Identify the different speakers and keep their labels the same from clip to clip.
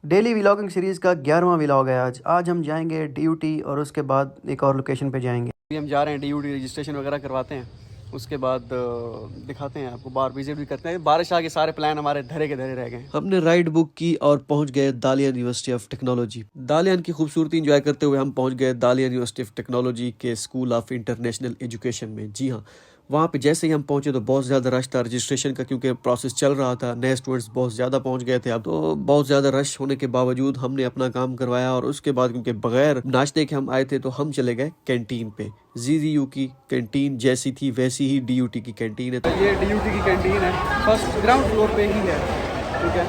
Speaker 1: Daily vlogging series का 11वां vlog है आज हम जाएंगे डीयूटी और उसके बाद एक और लोकेशन पे जाएंगे। अभी हम जा रहे हैं डीयूटी, रजिस्ट्रेशन वगैरह करवाते हैं, उसके बाद दिखाते हैं आपको, बार विजिट भी करते हैं। बारिश आके सारे प्लान हमारे धरे के धरे रह गए। हमने राइड बुक की और पहुंच गए दालियन यूनिवर्सिटी ऑफ टेक्नोलॉजी। दालियन की खूबसूरती इंजॉय करते हुए हम पहुंच गए दालियन यूनिवर्सिटी ऑफ टेक्नोलॉजी के स्कूल ऑफ इंटरनेशनल एजुकेशन में। जी हाँ, वहाँ पे जैसे ही हम पहुंचे तो बहुत ज़्यादा रश था रजिस्ट्रेशन का, क्योंकि प्रोसेस चल रहा था, नए स्टूडेंट्स बहुत ज़्यादा पहुंच गए थे। अब तो बहुत ज़्यादा रश होने के बावजूद हमने अपना काम करवाया और उसके बाद क्योंकि बगैर नाश्ते के हम आए थे तो हम चले गए कैंटीन पे। जीजीयू की कैंटीन जैसी थी वैसी ही डीयूटी की कैंटीन है। तो ये डीयूटी की कैंटीन है, फर्स्ट ग्राउंड फ्लोर पे ही है, ठीक है।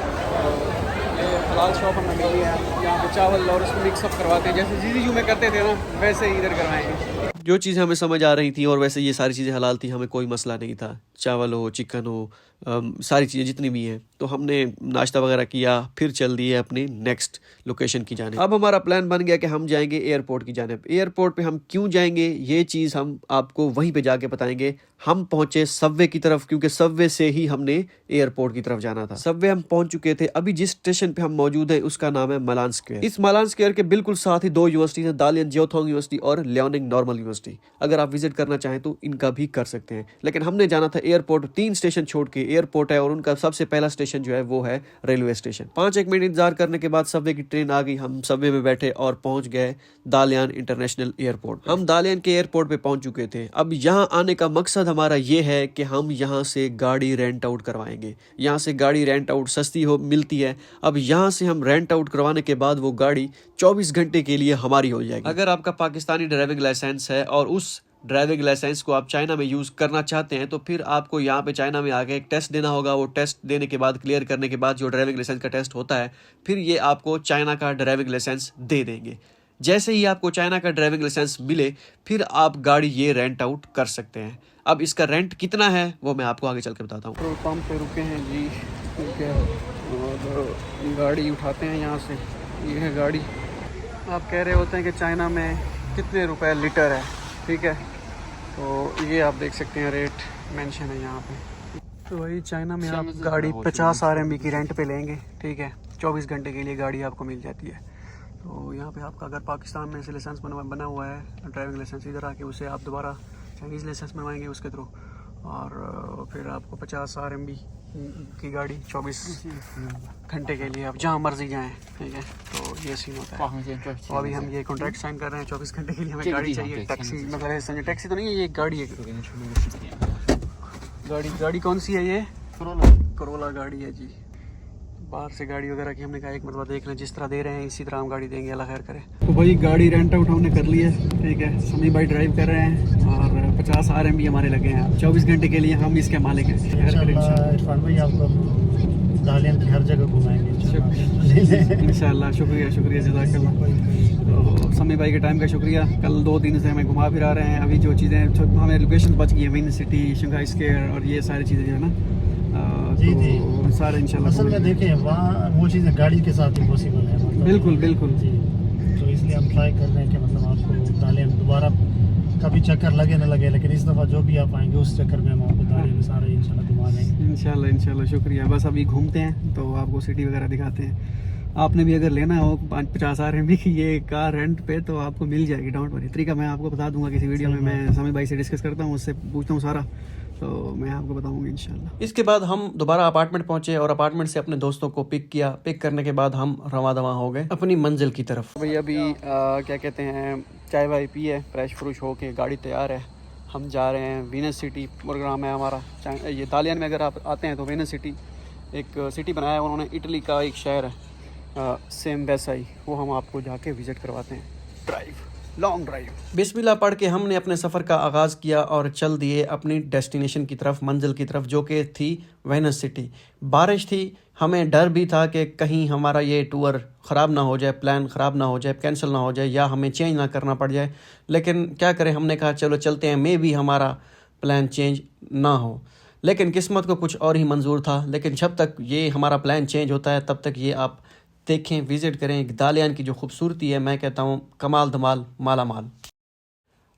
Speaker 1: ये हलाल शॉप हमें मिली है, यहाँ पे चावल और उसको मिक्सअप करवाते हैं, जैसे जीजीयू में करते थे ना वैसे ही इधर करवाएंगे। जो चीज़ें हमें समझ आ रही थी और वैसे ये सारी चीज़ें हलाल थी, हमें कोई मसला नहीं था। चावल हो, चिकन हो, सारी चीज़ें जितनी भी हैं। तो हमने नाश्ता वगैरह किया, फिर चल दिए अपनी नेक्स्ट लोकेशन की जाने। अब हमारा प्लान बन गया कि हम जाएंगे एयरपोर्ट की जानिब। एयरपोर्ट पे हम क्यों जाएंगे ये चीज़ हम आपको वहीं पे जाके बताएंगे। हम पहुंचे सबवे की तरफ, क्योंकि सबवे से ही हमने एयरपोर्ट की तरफ जाना था। सबवे हम पहुंच चुके थे। अभी जिस स्टेशन पे हम मौजूद हैं उसका नाम है मलान स्क्वायर। इस मलान स्क्वायर के बिल्कुल साथ ही दो यूनिवर्सिटीज हैं, दालियन जियोथोंग यूनिवर्सिटी और लियोनिंग नॉर्मल यूनिवर्सिटी। अगर आप विजिट करना चाहें तो इनका भी कर सकते हैं, लेकिन हमने जाना था एयरपोर्ट। 3 स्टेशन छोड़ के एयरपोर्ट है और उनका सबसे पहला स्टेशन जो है वो है रेलवे स्टेशन। 5-1 मिनट इंतजार करने के बाद सबवे की ट्रेन आ गई। हम सबवे में बैठे और पहुंच गए दालियान इंटरनेशनल एयरपोर्ट। हम दालियान के एयरपोर्ट पे पहुंच चुके थे। अब यहाँ आने का मकसद हमारा ये है कि हम यहाँ से गाड़ी रेंट आउट करवाएंगे। यहाँ से गाड़ी रेंट आउट सस्ती हो मिलती है। अब यहाँ से हम रेंट आउट करवाने के बाद वो गाड़ी 24 घंटे के लिए हमारी हो जाएगी। अगर आपका पाकिस्तानी ड्राइविंग लाइसेंस है और उस ड्राइविंग लाइसेंस को आप चाइना में यूज़ करना चाहते हैं तो फिर आपको यहाँ पे चाइना में आके एक टेस्ट देना होगा। वो टेस्ट देने के बाद, क्लियर करने के बाद, जो ड्राइविंग लाइसेंस का टेस्ट होता है, फिर ये आपको चाइना का ड्राइविंग लाइसेंस दे देंगे। जैसे ही आपको चाइना का ड्राइविंग लाइसेंस मिले फिर आप गाड़ी ये रेंट आउट कर सकते हैं। अब इसका रेंट कितना है वो मैं आपको आगे चल के बताता हूँ। पेट्रोल पंप पे रुके हैं जी, ठीक है, और गाड़ी उठाते हैं यहाँ से। ये है गाड़ी। आप कह रहे होते हैं कि चाइना में कितने रुपए लीटर है, ठीक है, तो ये आप देख सकते हैं रेट मेंशन है यहाँ पे। तो वही चाइना में आप गाड़ी 50 RMB की रेंट पे लेंगे, ठीक है, 24 घंटे के लिए गाड़ी आपको मिल जाती है। तो यहाँ पे आपका अगर पाकिस्तान में से लाइसेंस बना हुआ है ड्राइविंग लाइसेंस, इधर आके उसे आप दोबारा चाइनीज़ लाइसेंस बनवाएंगे उसके थ्रू, और फिर आपको 50 RMB की गाड़ी 24 घंटे के लिए आप जहाँ मर्जी जाएं, ठीक है। तो ये सीन होता है। तो अभी हम ये कॉन्ट्रैक्ट साइन कर रहे हैं, 24 घंटे के लिए हमें गाड़ी चाहिए। टैक्सी मतलब टैक्सी तो नहीं है, ये एक गाड़ी है। गाड़ी कौन सी है? ये करोला गाड़ी है जी। बाहर से गाड़ी वगैरह की हमने कहा एक मरतबा देख लें, जिस तरह दे रहे हैं इसी तरह हम गाड़ी देंगे, अल्लाह खैर करे। तो भाई गाड़ी रेंट आउट हमने कर ली है, ठीक है। समी भाई ड्राइव कर रहे हैं और 50 RMB हमारे लगे हैं। 24 घंटे के लिए हम इसके मालिक हैं। इरफान भाई आपको दालियन की हर जगह घुमाएंगे इंशाल्लाह। शुक्रिया जज़ाकल्लाह। तो समी भाई के टाइम का शुक्रिया। कल 2 दिन से हमें घुमा फिरा रहे हैं। अभी जो चीज़ें हमें लोकेशन बच गई है, विन सिटी, शंघाई स्क्वायर और ये सारी चीज़ें जो है ना, जी तो सारे इंशाल्लाह। असल में देखें वहाँ वो चीज़ें गाड़ी के साथ ही पॉसिबल है, मतलब बिल्कुल जी। तो इसलिए हम ट्राई कर रहे हैं कि मतलब आपको दालियन दोबारा कभी चक्कर लगे ना लगे, लेकिन इस दफ़ा जो भी आप आएंगे उस चक्कर में हम आपको दालियन सारे इंशाल्लाह घुमा देंगे। इंशाल्लाह शुक्रिया। बस अभी घूमते हैं तो आपको सिटी वगैरह दिखाते हैं। आपने भी अगर लेना हो 50 RMB की ये कार रेंट पे तो आपको मिल जाएगी, डाउट वरी। तरीका मैं आपको बता दूंगा किसी वीडियो में, मैं समी भाई से डिस्कस करता हूँ, उससे पूछता हूँ सारा, तो मैं आपको बताऊंगा इंशाल्लाह। इसके बाद हम दोबारा अपार्टमेंट पहुंचे और अपार्टमेंट से अपने दोस्तों को पिक किया। पिक करने के बाद हम रवां दवां हो गए अपनी मंजिल की तरफ। भाई अभी क्या कहते हैं, चाय वाय पिए, फ्रेश फ्रूश हो के गाड़ी तैयार है। हम जा रहे हैं वीनस सिटी, प्रोग्राम है हमारा। ये दालियन में अगर आप आते हैं तो वीनस सिटी एक सिटी बनाया है उन्होंने, इटली का एक शहर है, सेम वैसा ही, वो हम आपको जाके विज़िट करवाते हैं। Long drive. बिस्मिल्लाह पढ़ के हमने अपने सफ़र का आगाज़ किया और चल दिए अपनी डेस्टिनेशन की तरफ, मंजिल की तरफ, जो कि थी वेनिस सिटी। बारिश थी, हमें डर भी था कि कहीं हमारा ये टूर ख़राब ना हो जाए, प्लान ख़राब ना हो जाए, कैंसिल ना हो जाए या हमें चेंज ना करना पड़ जाए। लेकिन क्या करें, हमने कहा चलो चलते हैं, मे भी हमारा प्लान चेंज ना हो। लेकिन किस्मत को कुछ और ही मंजूर था। लेकिन जब तक ये हमारा प्लान चेंज होता है तब तक ये आप देखें, विज़िट करें दालियन की जो खूबसूरती है, मैं कहता हूँ कमाल धमाल माला माल।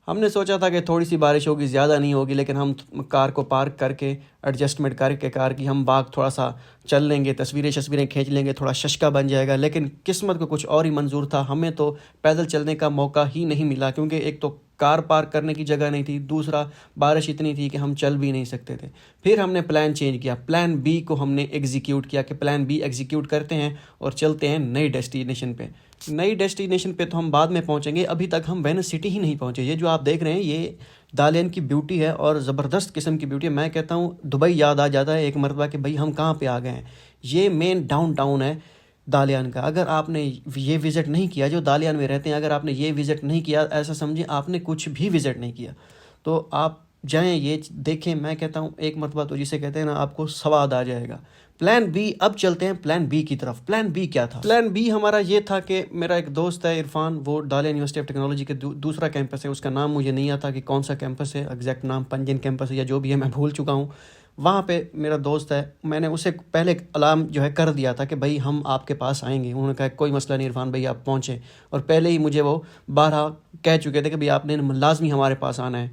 Speaker 1: हमने सोचा था कि थोड़ी सी बारिश होगी, ज़्यादा नहीं होगी, लेकिन हम कार को पार्क करके एडजस्टमेंट करके कार की हम बाग थोड़ा सा चल लेंगे, तस्वीरें खींच लेंगे, थोड़ा शशका बन जाएगा। लेकिन किस्मत को कुछ और ही मंजूर था, हमें तो पैदल चलने का मौका ही नहीं मिला, क्योंकि एक तो कार पार्क करने की जगह नहीं थी, दूसरा बारिश इतनी थी कि हम चल भी नहीं सकते थे। फिर हमने प्लान चेंज किया, प्लान बी को हमने एग्जीक्यूट किया कि प्लान बी एग्जीक्यूट करते हैं और चलते हैं नई डेस्टिनेशन पे। नई डेस्टिनेशन पे तो हम बाद में पहुंचेंगे, अभी तक हम वेनिस सिटी ही नहीं पहुंचे। ये जो आप देख रहे हैं ये दालियन की ब्यूटी है और ज़बरदस्त किस्म की ब्यूटी है। मैं कहता हूँ दुबई याद आ जाता है एक मरतबा कि भाई हम कहाँ पे आ गए हैं। ये मेन डाउन टाउन है दालियान का। अगर आपने ये विज़िट नहीं किया, जो दालियान में रहते हैं, अगर आपने ये विज़िट नहीं किया, ऐसा समझिए आपने कुछ भी विज़िट नहीं किया। तो आप जाएं, ये देखें। मैं कहता हूँ एक मरतबा तो जिसे कहते हैं ना, आपको स्वाद आ जाएगा। प्लान बी, अब चलते हैं प्लान बी की तरफ। प्लान बी क्या था? प्लान बी हमारा ये था कि मेरा एक दोस्त है इरफान, वो दालिया यूनिवर्सिटी ऑफ टेक्नोलॉजी के दूसरा कैंपस है, उसका नाम मुझे नहीं आता कि कौन सा कैंपस है, एग्जैक्ट नाम पंजन कैंपस है या जो भी है, मैं भूल चुका हूँ। वहाँ पे मेरा दोस्त है, मैंने उसे पहले अलार्म जो है कर दिया था कि भाई हम आपके पास आएंगे। उन्होंने कहा कोई मसला नहीं इरफान भाई, आप पहुँचें। और पहले ही मुझे वो 12 कह चुके थे कि भाई आपने लाजमी हमारे पास आना है।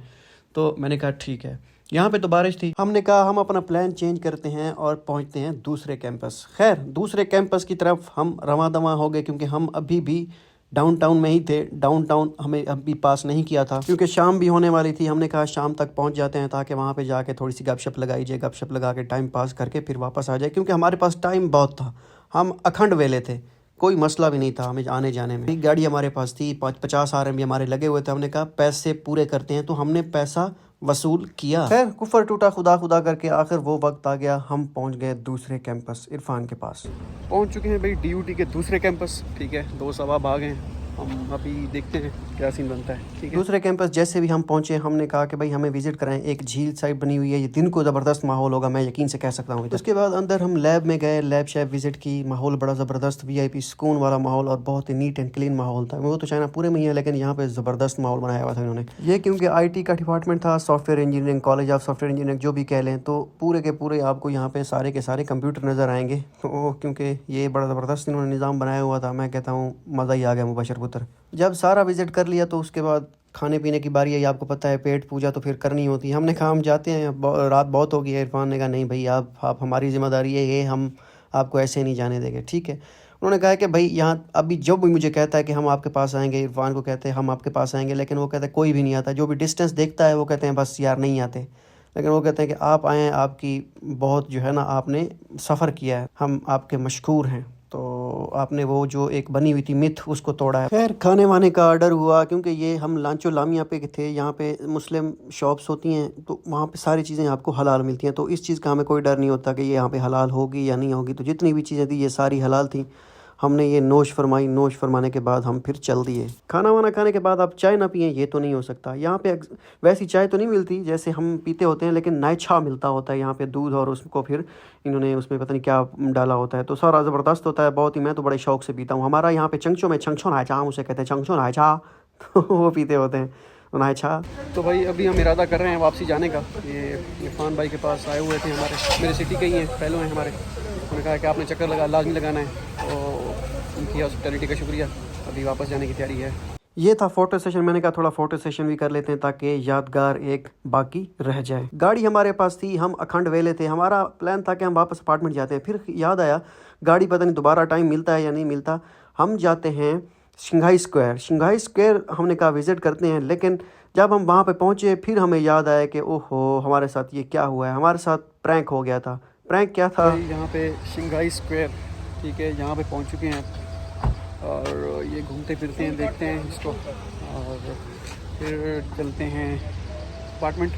Speaker 1: तो मैंने कहा ठीक है। यहाँ पे तो बारिश थी, हमने कहा हम अपना प्लान चेंज करते हैं और पहुँचते हैं दूसरे कैंपस। खैर दूसरे कैंपस की तरफ हम रवां दवां हो गए, क्योंकि हम अभी भी डाउनटाउन में ही थे। डाउनटाउन हमें अभी पास नहीं किया था, क्योंकि शाम भी होने वाली थी। हमने कहा शाम तक पहुँच जाते हैं ताकि वहाँ पे जाके थोड़ी सी गपशप लगाई जाए, गपशप लगा के टाइम पास करके फिर वापस आ जाए, क्योंकि हमारे पास टाइम बहुत था। हम अखंड वेले थे, कोई मसला भी नहीं था हमें आने जाने में। गाड़ी हमारे पास थी, 50 RM हमारे लगे हुए थे। हमने कहा पैसे पूरे करते हैं, तो हमने पैसा वसूल किया। खैर कुफर टूटा खुदा खुदा करके आखिर वो वक्त आ गया, हम पहुंच गए दूसरे कैंपस इरफान के पास। पहुंच चुके हैं भाई DUT के दूसरे कैंपस। ठीक है, 2 सवा भाग हैं, हम अभी देखते हैं क्या सीन बनता है। ठीक है, दूसरे कैंपस जैसे भी हम पहुंचे, हमने कहा कि भाई हमें विजिट कराएं। एक झील साइड बनी हुई है, ये दिन को ज़बरदस्त माहौल होगा, मैं यकीन से कह सकता हूँ। उसके बाद अंदर हम लैब में गए, लैब शैब विजिट की। माहौल बड़ा ज़बरदस्त VIP सुकून वाला माहौल और बहुत ही नीट एंड क्लीन माहौल था। वो तो चाइना पूरे में ही है, लेकिन यहाँ पे ज़बरदस्त माहौल बनाया हुआ था इन्होंने। ये क्योंकि IT का डिपार्टमेंट था, software engineering, college of software engineering जो भी कह लें, तो पूरे के पूरे आपको यहाँ पे सारे के सारे कंप्यूटर नज़र आएंगे। तो क्योंकि ये बड़ा ज़बरदस्त इन्होंने निज़ाम बनाया हुआ था, मैं कहता हूँ मज़ा ही आ गया मुबशर पुत्र। जब सारा विज़िट कर लिया तो उसके बाद खाने पीने की बारी है। आपको पता है पेट पूजा तो फिर करनी होती है। हमने कहा हम जाते हैं, रात बहुत हो गई है। इरफान ने कहा नहीं भाई आप हमारी ज़िम्मेदारी है ये, हम आपको ऐसे नहीं जाने देंगे। ठीक है, उन्होंने कहा कि भाई यहाँ अभी जो भी मुझे कहता है कि हम आपके पास आएंगे, इरफान को कहते हैं हम आपके पास आएंगे, लेकिन वो कहता है कोई भी नहीं आता। जो भी डिस्टेंस देखता है वो कहते हैं बस यार नहीं आते। लेकिन वो कहते हैं कि आप आएँ, आपकी बहुत जो है ना, आपने सफ़र किया है, हम आपके मशकूर हैं। तो आपने वो जो एक बनी हुई थी मिथ उसको तोड़ा है। खैर खाने वाने का ऑर्डर हुआ, क्योंकि ये हम लांचो लामिया पे थे, यहाँ पे मुस्लिम शॉप्स होती हैं, तो वहाँ पे सारी चीज़ें आपको हलाल मिलती हैं। तो इस चीज़ का हमें कोई डर नहीं होता कि ये यहाँ पे हलाल होगी या नहीं होगी। तो जितनी भी चीज़ें थी ये सारी हलाल थी। हमने ये नोश फरमाई, नोश फरमाने के बाद हम फिर चल दिए। खाना वाना खाने के बाद आप चाय ना पिएं, ये तो नहीं हो सकता। यहाँ पे वैसी चाय तो नहीं मिलती जैसे हम पीते होते हैं, लेकिन नायछा मिलता होता है यहाँ पे, दूध और उसको फिर इन्होंने उसमें पता नहीं क्या डाला होता है, तो सारा ज़बरदस्त होता है बहुत ही। मैं तो बड़े शौक से पीता हूँ। हमारा यहाँ पे चंगचो में छंगछो नायछा, हम उसे कहते हैं छंगछो नायछा। तो वो पीते होते हैं नायछा। तो भाई अभी हम इरादा कर रहे हैं वापसी जाने का। ये इरफान भाई के पास आए हुए थे, मेरे सिटी के ही हैं, फेलो हैं हमारे। उन्होंने कहा कि आपने चक्कर लाजमी लगाना है, तो उनकी हॉस्पिटैलिटी का शुक्रिया। अभी वापस जाने की तैयारी है। ये था फ़ोटो सेशन। मैंने कहा थोड़ा फ़ोटो सेशन भी कर लेते हैं ताकि यादगार एक बाकी रह जाए। गाड़ी हमारे पास थी, हम अखंड वेले थे। हमारा प्लान था कि हम वापस अपार्टमेंट जाते हैं, फिर याद आया गाड़ी पता नहीं दोबारा टाइम मिलता है या नहीं मिलता। हम जाते हैं शंघाई स्क्वायर। शंघाई स्क्वायर हमने कहा विज़िट करते हैं, लेकिन जब हम वहाँ पे पहुँचे फिर हमें याद आया कि ओहो हमारे साथ ये क्या हुआ है। हमारे साथ प्रैंक हो गया था। प्रैंक क्या था? यहाँ पे शंघाई स्क्वायर, ठीक है, यहाँ पे पहुँच चुके हैं और ये घूमते फिरते हैं, देखते हैं इसको और फिर चलते हैं अपार्टमेंट।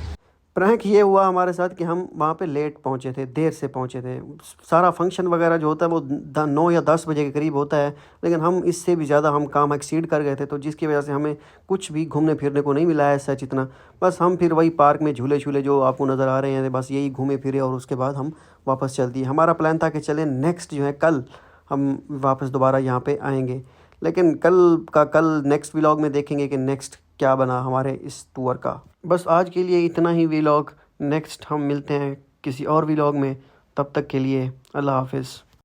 Speaker 1: प्रैंक ये हुआ हमारे साथ कि हम वहाँ पे लेट पहुँचे थे, देर से पहुँचे थे। सारा फंक्शन वगैरह जो होता है वो 9 या 10 बजे के करीब होता है, लेकिन हम इससे भी ज़्यादा हम काम एक्सीड कर गए थे, तो जिसकी वजह से हमें कुछ भी घूमने फिरने को नहीं मिला है सच इतना। बस हम फिर वही पार्क में झूले झूले जो आपको नज़र आ रहे हैं, बस यही घूमे फिरे और उसके बाद हम वापस चल दिए। हमारा प्लान था कि चलें नेक्स्ट जो है कल हम वापस दोबारा यहाँ पे आएंगे, लेकिन कल नेक्स्ट व्लॉग में देखेंगे कि नेक्स्ट क्या बना हमारे इस टूर का। बस आज के लिए इतना ही व्लॉग। नेक्स्ट हम मिलते हैं किसी और व्लॉग में, तब तक के लिए अल्लाह हाफिज़।